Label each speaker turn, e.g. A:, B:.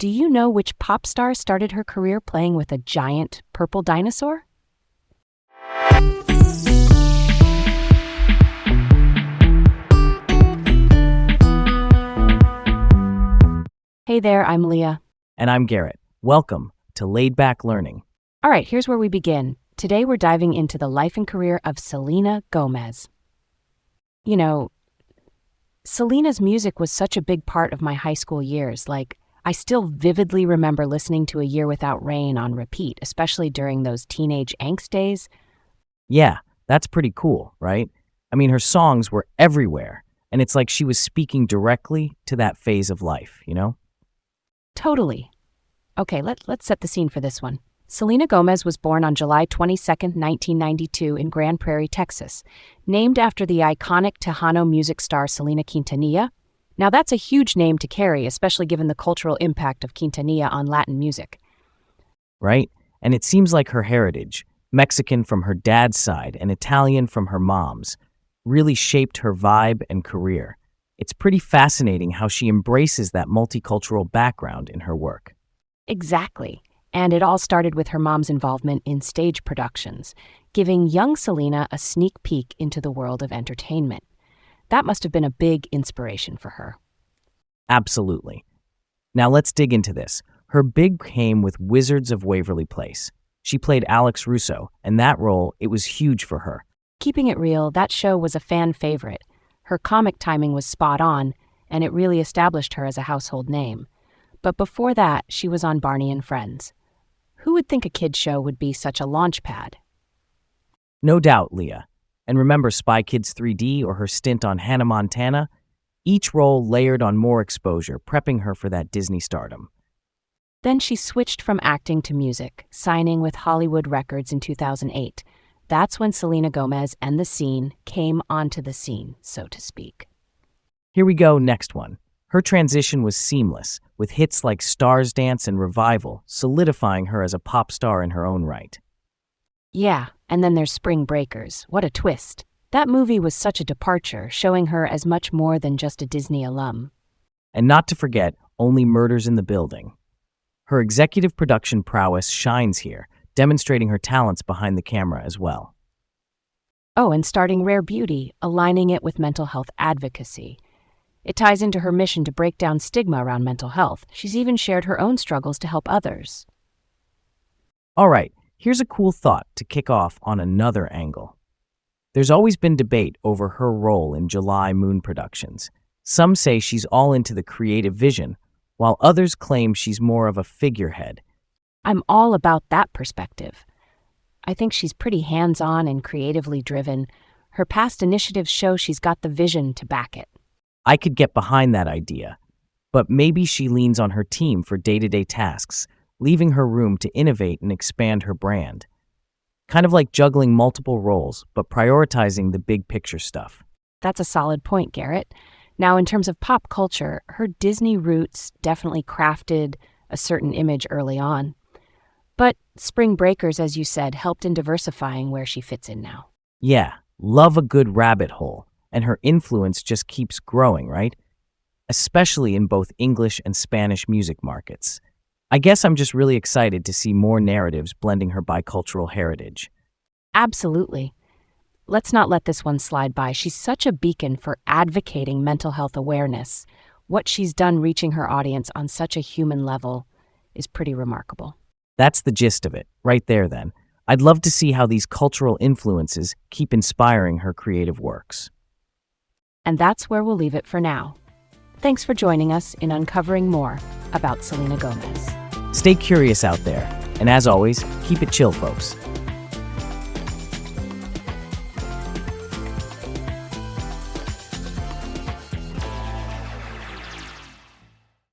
A: Do you know which pop star started her career playing with a giant purple dinosaur? Hey there, I'm Leah.
B: And I'm Garrett. Welcome to Laid Back Learning.
A: All right, here's where we begin. Today we're diving into the life and career of Selena Gomez. You know, Selena's music was such a big part of my high school years. I still vividly remember listening to A Year Without Rain on repeat, especially during those teenage angst days.
B: Yeah, that's pretty cool, right? I mean, her songs were everywhere, and it's like she was speaking directly to that phase of life, you know?
A: Totally. Okay, let's set the scene for this one. Selena Gomez was born on July 22, 1992 in Grand Prairie, Texas, named after the iconic Tejano music star Selena Quintanilla. Now that's a huge name to carry, especially given the cultural impact of Quintanilla on Latin music.
B: Right? And it seems like her heritage, Mexican from her dad's side and Italian from her mom's, really shaped her vibe and career. It's pretty fascinating how she embraces that multicultural background in her work.
A: Exactly. And it all started with her mom's involvement in stage productions, giving young Selena a sneak peek into the world of entertainment. That must have been a big inspiration for her.
B: Absolutely. Now let's dig into this. Her big came with Wizards of Waverly Place. She played Alex Russo, and that role, it was huge for her.
A: Keeping it real, that show was a fan favorite. Her comic timing was spot on, and it really established her as a household name. But before that, she was on Barney and Friends. Who would think a kid's show would be such a launch pad?
B: No doubt, Leah. And remember Spy Kids 3D or her stint on Hannah Montana? Each role layered on more exposure, prepping her for that Disney stardom.
A: Then she switched from acting to music, signing with Hollywood Records in 2008. That's when Selena Gomez and the scene came onto the scene, so to speak.
B: Here we go, next one. Her transition was seamless, with hits like Stars Dance and Revival, solidifying her as a pop star in her own right.
A: Yeah, and then there's Spring Breakers. What a twist. That movie was such a departure, showing her as much more than just a Disney alum.
B: And not to forget, Only Murders in the Building. Her executive production prowess shines here, demonstrating her talents behind the camera as well.
A: Oh, and starting Rare Beauty, aligning it with mental health advocacy. It ties into her mission to break down stigma around mental health. She's even shared her own struggles to help others.
B: All right, here's a cool thought to kick off on another angle. There's always been debate over her role in July Moon productions. Some say she's all into the creative vision, while others claim she's more of a figurehead.
A: I'm all about that perspective. I think she's pretty hands-on and creatively driven. Her past initiatives show she's got the vision to back it.
B: I could get behind that idea, but maybe she leans on her team for day-to-day tasks, leaving her room to innovate and expand her brand. Kind of like juggling multiple roles, but prioritizing the big picture stuff.
A: That's a solid point, Garrett. Now, in terms of pop culture, her Disney roots definitely crafted a certain image early on. But Spring Breakers, as you said, helped in diversifying where she fits in now.
B: Yeah, love a good rabbit hole, and her influence just keeps growing, right? Especially in both English and Spanish music markets. I guess I'm just really excited to see more narratives blending her bicultural heritage.
A: Absolutely. Let's not let this one slide by. She's such a beacon for advocating mental health awareness. What she's done reaching her audience on such a human level is pretty remarkable.
B: That's the gist of it, right there then. I'd love to see how these cultural influences keep inspiring her creative works.
A: And that's where we'll leave it for now. Thanks for joining us in uncovering more about Selena Gomez.
B: Stay curious out there, and as always, keep it chill, folks.